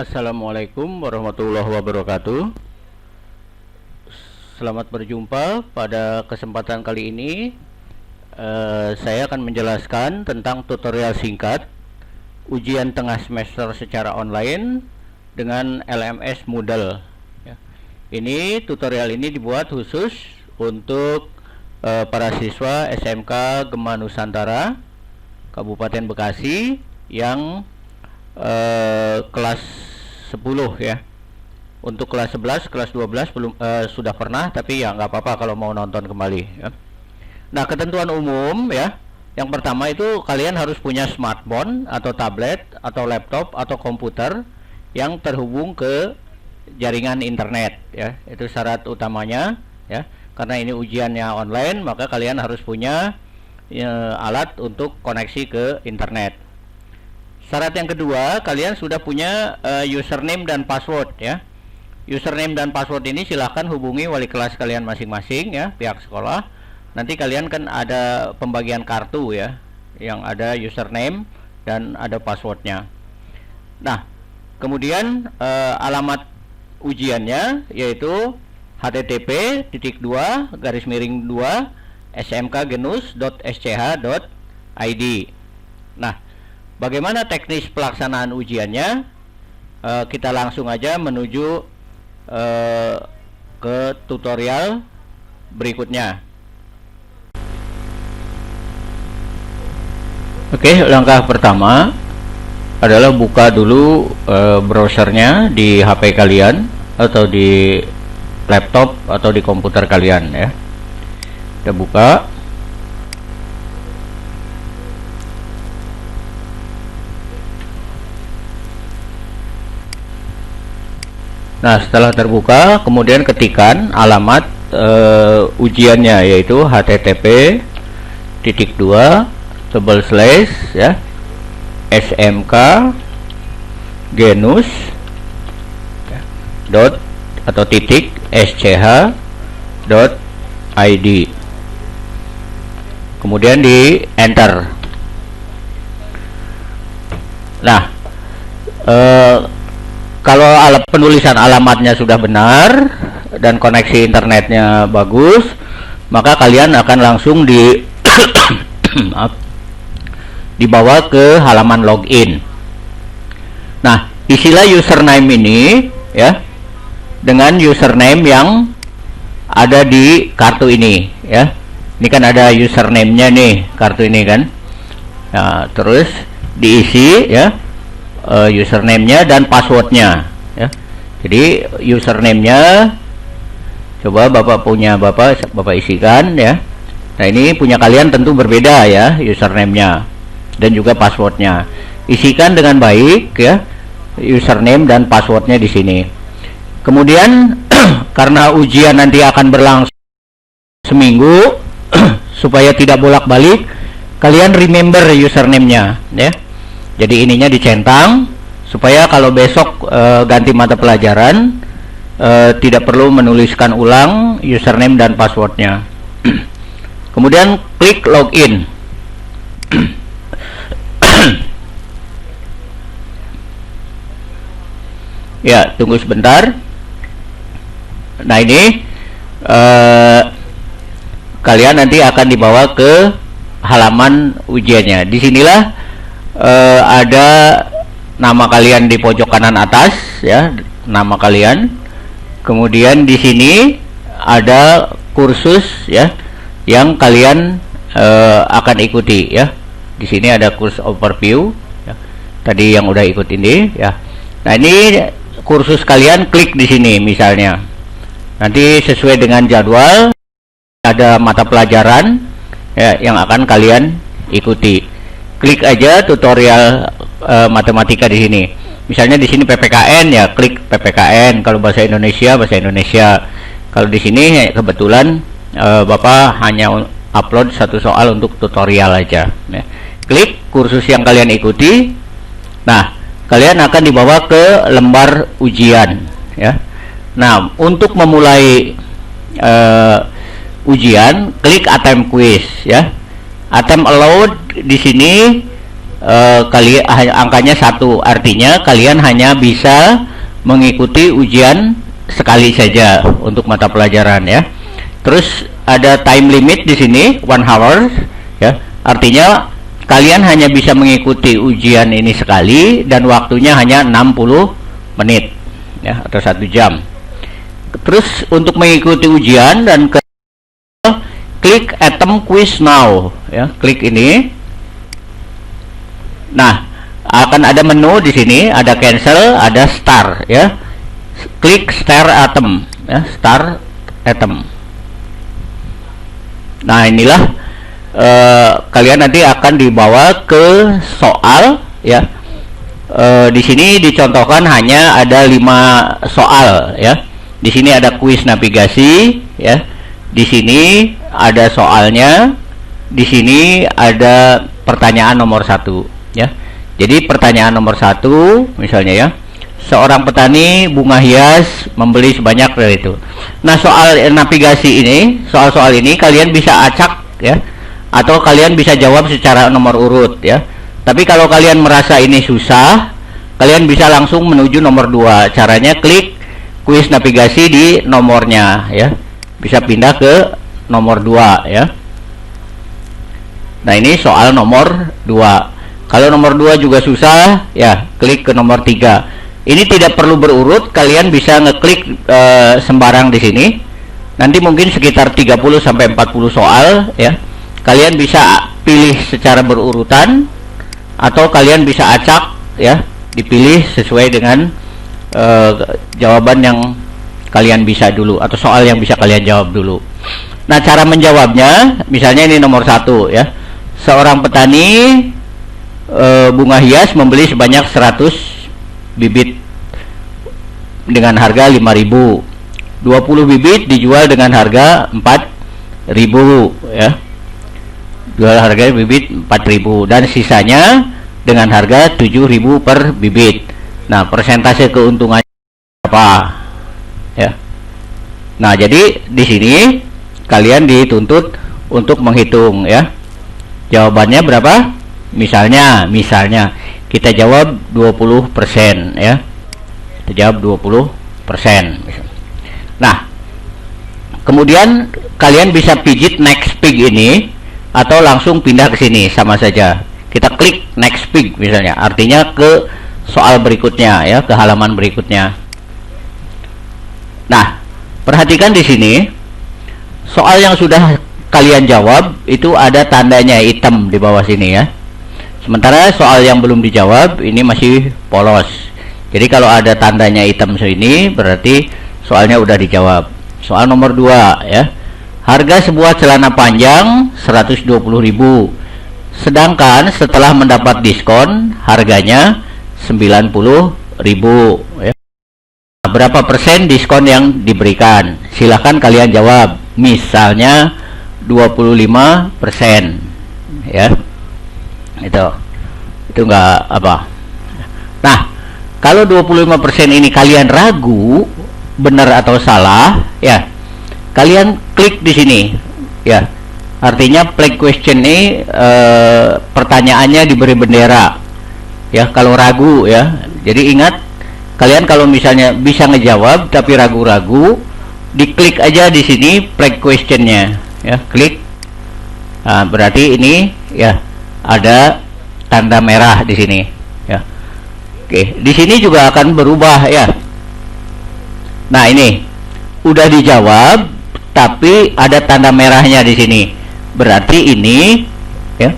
Assalamualaikum warahmatullahi wabarakatuh. Selamat berjumpa pada kesempatan kali ini. Saya akan menjelaskan tentang tutorial singkat ujian tengah semester secara online dengan LMS Moodle. Ini tutorial ini dibuat khusus untuk para siswa SMK Gema Nusantara Kabupaten Bekasi yang kelas 10 ya. Untuk kelas 11, kelas 12 belum sudah pernah, tapi ya nggak apa-apa kalau mau nonton kembali ya. Nah, ketentuan umum ya. Yang pertama itu kalian harus punya smartphone atau tablet atau laptop atau komputer yang terhubung ke jaringan internet ya. Itu syarat utamanya ya. Karena ini ujiannya online, maka kalian harus punya alat untuk koneksi ke internet. Syarat yang kedua, kalian sudah punya username dan password ya. Username dan password ini silahkan hubungi wali kelas kalian masing-masing ya, pihak sekolah. Nanti kalian kan ada pembagian kartu ya, yang ada username dan ada passwordnya. Nah, kemudian alamat ujiannya yaitu http://smkgenus.sch.id. Nah, bagaimana teknis pelaksanaan ujiannya? Kita langsung aja menuju ke tutorial berikutnya. Oke, langkah pertama adalah buka dulu browsernya di HP kalian atau di laptop atau di komputer kalian ya. Kita buka. Nah, setelah terbuka, kemudian ketikkan alamat ujiannya, yaitu http:// ya, smk genus dot atau titik sch.id. Kemudian di enter. Nah, kalau penulisan alamatnya sudah benar dan koneksi internetnya bagus, maka kalian akan langsung dibawa ke halaman login. Nah, isilah username ini ya, dengan username yang ada di kartu ini ya. Ini kan ada username-nya nih, kartu ini kan. Nah, terus diisi ya, username-nya dan passwordnya ya. Jadi username-nya coba bapak isikan ya. Nah, ini punya kalian tentu berbeda ya, username-nya dan juga passwordnya. Isikan dengan baik ya, username dan passwordnya di sini. Kemudian karena ujian nanti akan berlangsung seminggu supaya tidak bolak-balik, kalian remember username-nya ya. Jadi ininya dicentang supaya kalau besok ganti mata pelajaran tidak perlu menuliskan ulang username dan passwordnya. Kemudian klik login. Ya, tunggu sebentar. Nah, ini kalian nanti akan dibawa ke halaman ujiannya. Disinilah ada nama kalian di pojok kanan atas ya, nama kalian. Kemudian di sini ada kursus ya yang kalian akan ikuti ya. Di sini ada kursus overview ya. Tadi yang udah ikut ini ya. Nah, ini kursus kalian, klik di sini misalnya. Nanti sesuai dengan jadwal ada mata pelajaran ya yang akan kalian ikuti. Klik aja tutorial matematika di sini. Misalnya di sini PPKN ya, klik PPKN. Kalau bahasa Indonesia, bahasa Indonesia. Kalau di sini kebetulan Bapak hanya upload satu soal untuk tutorial aja. Ya. Klik kursus yang kalian ikuti. Nah, kalian akan dibawa ke lembar ujian. Ya. Nah, untuk memulai ujian, klik attempt quiz. Ya. Attempt allowed di sini angkanya 1, artinya kalian hanya bisa mengikuti ujian sekali saja untuk mata pelajaran ya. Terus ada time limit di sini 1 hour ya, artinya kalian hanya bisa mengikuti ujian ini sekali dan waktunya hanya 60 menit ya, atau 1 jam. Terus untuk mengikuti ujian dan klik attempt quiz now ya, klik ini. Nah, akan ada menu di sini, ada cancel, ada start ya. Klik start attempt ya, start attempt. Nah, inilah kalian nanti akan dibawa ke soal ya. Di sini dicontohkan hanya ada 5 soal ya. Di sini ada kuis navigasi ya. Di sini ada soalnya. Di sini ada pertanyaan nomor 1 ya. Jadi pertanyaan nomor 1 misalnya ya. Seorang petani bunga hias membeli sebanyak dari itu. Nah, soal navigasi ini, soal-soal ini kalian bisa acak ya. Atau kalian bisa jawab secara nomor urut ya. Tapi kalau kalian merasa ini susah, kalian bisa langsung menuju nomor 2. Caranya klik kuis navigasi di nomornya ya, bisa pindah ke nomor 2 ya. Nah, ini soal nomor 2. Kalau nomor 2 juga susah ya, klik ke nomor 3. Ini tidak perlu berurut, kalian bisa ngeklik sembarang di sini. Nanti mungkin sekitar 30 sampai 40 soal ya. Kalian bisa pilih secara berurutan atau kalian bisa acak ya, dipilih sesuai dengan jawaban yang kalian bisa dulu atau soal yang bisa kalian jawab dulu. Nah, cara menjawabnya misalnya ini nomor 1 ya. Seorang petani bunga hias membeli sebanyak 100 bibit dengan harga 5.000. 20 bibit dijual dengan harga 4.000 ya. Jual harga bibit 4.000 dan sisanya dengan harga 7.000 per bibit. Nah, persentase keuntungannya apa? Ya. Nah, jadi di sini kalian dituntut untuk menghitung ya. Jawabannya berapa? Misalnya kita jawab 20% ya. Kita jawab 20%. Nah, kemudian kalian bisa pijit next pig ini atau langsung pindah ke sini, sama saja. Kita klik next pig misalnya, artinya ke soal berikutnya ya, ke halaman berikutnya. Nah, perhatikan di sini soal yang sudah kalian jawab itu ada tandanya hitam di bawah sini ya. Sementara soal yang belum dijawab ini masih polos. Jadi kalau ada tandanya hitam sini berarti soalnya udah dijawab. Soal nomor 2 ya. Harga sebuah celana panjang 120.000. Sedangkan setelah mendapat diskon harganya 90.000 ya. Berapa persen diskon yang diberikan? Silahkan kalian jawab. Misalnya 25% ya. Itu enggak apa. Nah, kalau 25% ini kalian ragu benar atau salah ya, kalian klik di sini ya. Artinya flag question ini pertanyaannya diberi bendera ya kalau ragu ya. Jadi ingat, kalian kalau misalnya bisa ngejawab tapi ragu-ragu, diklik aja di sini flag questionnya ya, klik. Nah, berarti ini ya ada tanda merah di sini ya. Oke, di sini juga akan berubah ya. Nah, ini udah dijawab tapi ada tanda merahnya di sini. Berarti ini ya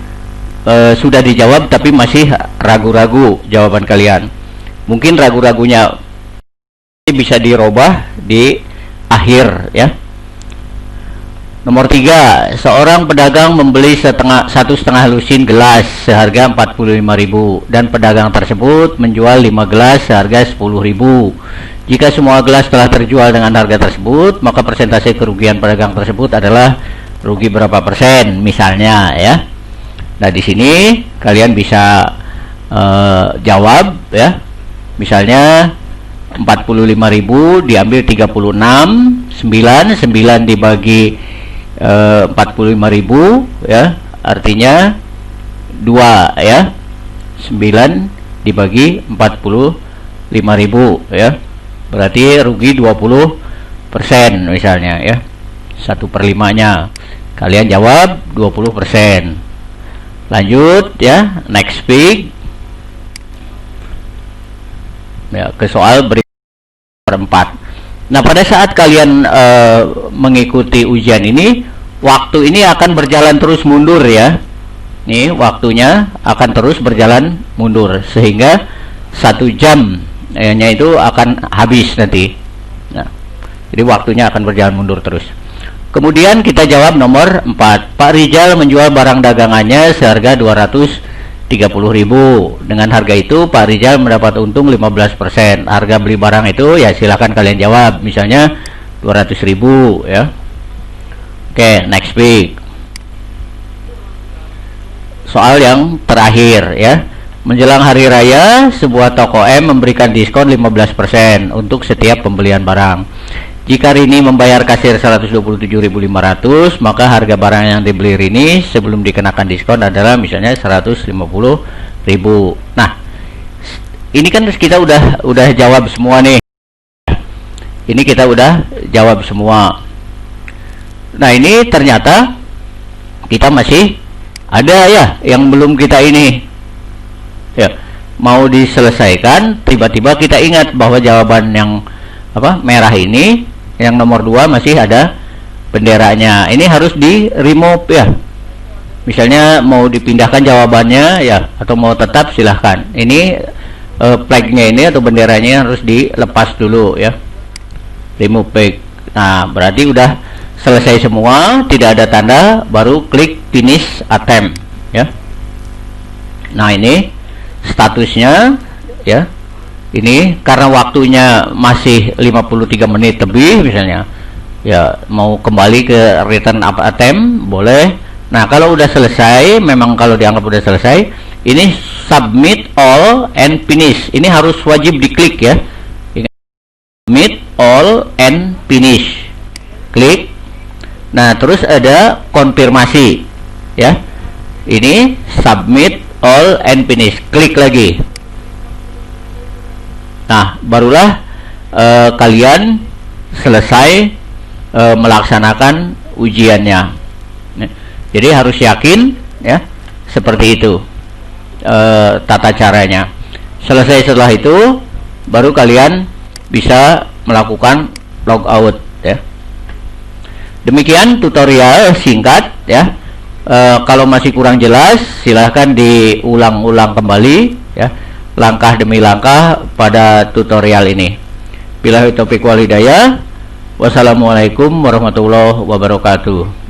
sudah dijawab tapi masih ragu-ragu jawaban kalian. Mungkin ragu-ragunya bisa dirubah di akhir ya. Nomor 3, seorang pedagang membeli satu setengah lusin gelas seharga 45.000 dan pedagang tersebut menjual 5 gelas seharga 10.000. Jika semua gelas telah terjual dengan harga tersebut, maka persentase kerugian pedagang tersebut adalah rugi berapa persen misalnya ya. Nah, di sini kalian bisa jawab ya. Misalnya 45.000 diambil 36, 9 dibagi 45.000 ya, artinya 2 ya. 9 dibagi 45.000 ya. Berarti rugi 20% misalnya ya. 1/5-nya. Kalian jawab 20%. Lanjut ya, next week. Ya, ke soal berikutnya. Nah, pada saat kalian mengikuti ujian ini, waktu ini akan berjalan terus mundur ya. Nih, waktunya akan terus berjalan mundur sehingga 1 jam nya itu akan habis nanti. Nah, jadi waktunya akan berjalan mundur terus. Kemudian kita jawab nomor 4. Pak Rijal menjual barang dagangannya seharga 230.000. Dengan harga itu Pak Rijal mendapat untung 15%. Harga beli barang itu ya silahkan kalian jawab. Misalnya 200.000 ya. Oke, next week. Soal yang terakhir ya. Menjelang hari raya, sebuah toko M memberikan diskon 15% untuk setiap pembelian barang. Jika Rini membayar kasir 127.500, maka harga barang yang dibeli Rini sebelum dikenakan diskon adalah misalnya 150.000. Nah, ini kan kita udah jawab semua nih. Ini kita udah jawab semua. Nah, ini ternyata kita masih ada ya yang belum kita ini. Ya, mau diselesaikan, tiba-tiba kita ingat bahwa jawaban yang merah ini, yang nomor 2 masih ada benderanya. Ini harus di remove ya. Misalnya mau dipindahkan jawabannya ya, atau mau tetap silahkan. Ini flag-nya ini atau benderanya harus dilepas dulu ya. Remove flag. Nah, berarti udah selesai semua, tidak ada tanda, baru klik finish attempt ya. Nah, ini statusnya ya. Ini karena waktunya masih 53 menit lebih misalnya. Ya, mau kembali ke return attempt boleh. Nah, kalau udah selesai, memang kalau dianggap udah selesai, ini submit all and finish. Ini harus wajib diklik ya. Submit all and finish. Klik. Nah, terus ada konfirmasi ya. Ini submit all and finish. Klik lagi. Nah, barulah kalian selesai melaksanakan ujiannya. Jadi harus yakin ya, seperti itu tata caranya. Selesai setelah itu, baru kalian bisa melakukan logout ya. Demikian tutorial singkat ya. Kalau masih kurang jelas, silahkan diulang-ulang kembali ya, langkah demi langkah pada tutorial ini. Billahi taufiq wal hidayah. Wassalamualaikum warahmatullahi wabarakatuh.